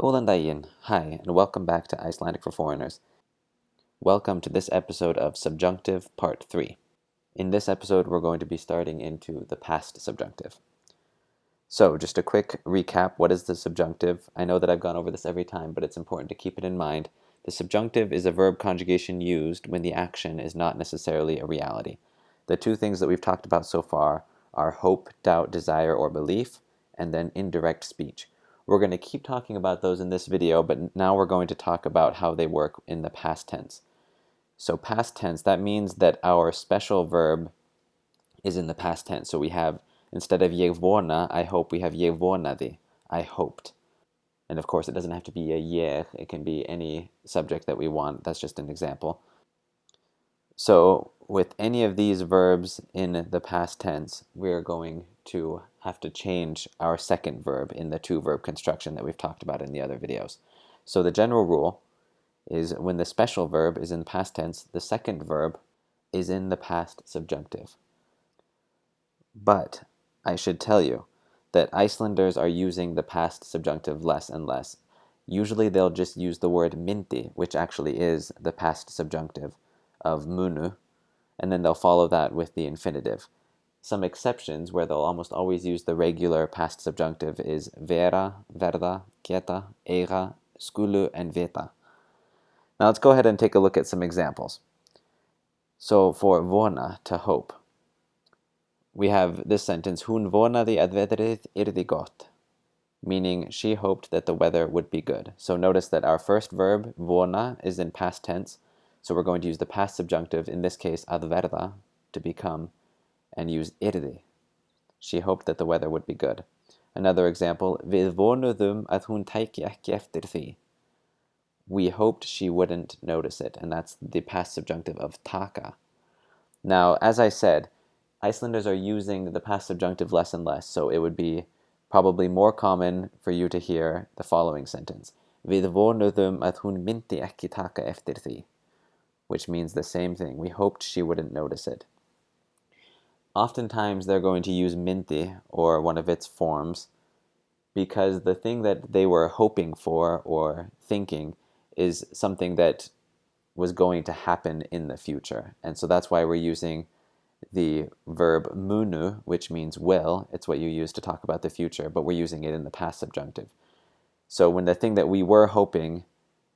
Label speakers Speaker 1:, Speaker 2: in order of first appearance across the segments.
Speaker 1: Góðan daginn. Hi, and welcome back to Icelandic for Foreigners. Welcome to this episode of Subjunctive Part 3. In this episode, we're going to be starting into the past subjunctive. So, just a quick recap. What is the subjunctive? I know that I've gone over this every time, but it's important to keep it in mind. The subjunctive is a verb conjugation used when the action is not necessarily a reality. The two things that we've talked about so far are hope, doubt, desire, or belief, and then indirect speech. We're going to keep talking about those in this video, but now we're going to talk about how they work in the past tense. So past tense, that means that our special verb is in the past tense. So we have, instead of ég vona, I hope, we have ég vonaði, I hoped. And of course, it doesn't have to be a ég, it can be any subject that we want. That's just an example. So with any of these verbs in the past tense, we're going to have to change our second verb in the two-verb construction that we've talked about in the other videos. So the general rule is when the special verb is in the past tense, the second verb is in the past subjunctive. But I should tell you that Icelanders are using the past subjunctive less and less. Usually they'll just use the word mynti, which actually is the past subjunctive of munu, and then they'll follow that with the infinitive. Some exceptions where they'll almost always use the regular past subjunctive is vera, verða, geta, eiga, skulu, and vita. Now let's go ahead and take a look at some examples. So for vona, to hope, we have this sentence, hún vonaði að veðrið yrði gott, meaning she hoped that the weather would be good. So notice that our first verb, vona, is in past tense, so we're going to use the past subjunctive, in this case, að verða, to become, and use yrði. She hoped that the weather would be good. Another example, við vonuðum að hún tæki ekki eftir því. We hoped she wouldn't notice it, and that's the past subjunctive of taka. Now, as I said, Icelanders are using the past subjunctive less and less, so it would be probably more common for you to hear the following sentence, við vonuðum að hún myndi ekki taka eftir því, which means the same thing. We hoped she wouldn't notice it. Oftentimes they're going to use mynti, or one of its forms, because the thing that they were hoping for or thinking is something that was going to happen in the future. And so that's why we're using the verb munu, which means will. It's what you use to talk about the future, but we're using it in the past subjunctive. So when the thing that we were hoping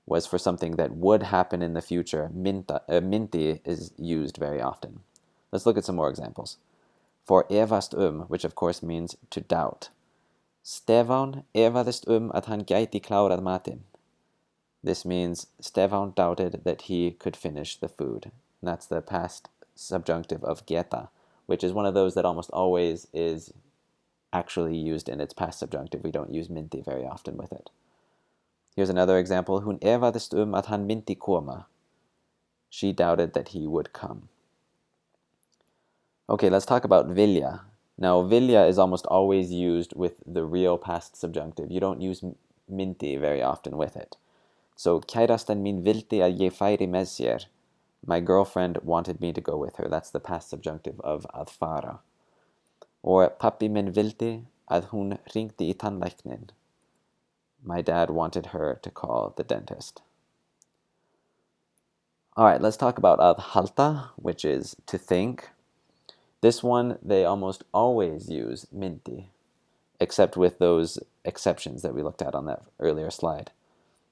Speaker 1: was for something that would happen in the future, mynti is used very often. Let's look at some more examples. For efast which of course means to doubt. Stefán efaðist að hann gæti klárað matinn. This means Stefán doubted that he could finish the food. And that's the past subjunctive of geta, which is one of those that almost always is actually used in its past subjunctive. We don't use mynti very often with it. Here's another example. Hún efaðist að hann myndi koma. She doubted that he would come. Okay, let's talk about vilja. Now, vilja is almost always used with the real past subjunctive. You don't use mynti very often with it. So, kærastan mín vildi að ég færi með sér. My girlfriend wanted me to go with her. That's the past subjunctive of að fara. Or pappi minn vildi að hún hringdi í tannlæknin. My dad wanted her to call the dentist. All right, let's talk about að halda, which is to think. This one, they almost always use mynti, except with those exceptions that we looked at on that earlier slide.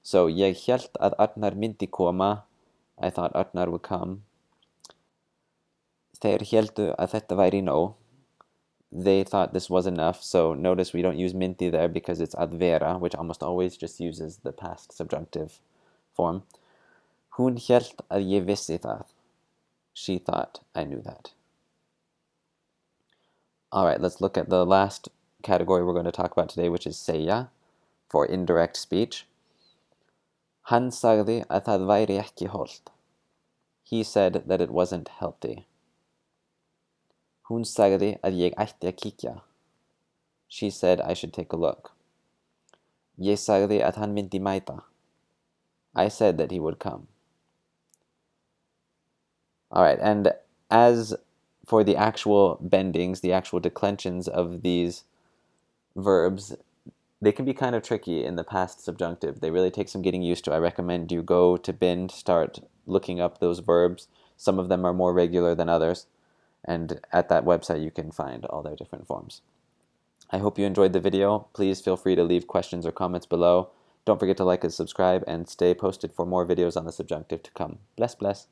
Speaker 1: So, ég hélt að Arnar myndi koma. I thought Arnar would come. Þeir héldu að þetta væri nóg. They thought this was enough. So notice we don't use mynti there because it's að vera, which almost always just uses the past subjunctive form. Hún hélt að ég vissi það. She thought I knew that. All right, let's look at the last category we're going to talk about today, which is segja, for indirect speech. Hann sagði að það væri ekki hollt. He said that it wasn't healthy. Hún sagði að ég ætti að kíkja. She said I should take a look. Ég sagði að hann myndi mæta. I said that he would come. All right, and as for the actual bendings, the actual declensions of these verbs, They can be kind of tricky in the past subjunctive. They really take some getting used to. I recommend you go to Bind, start looking up those verbs. Some of them are more regular than others, and at that website you can find all their different forms. I hope you enjoyed the video. Please feel free to leave questions or comments below. Don't forget to like and subscribe, and stay posted for more videos on the subjunctive to come. Bless, bless.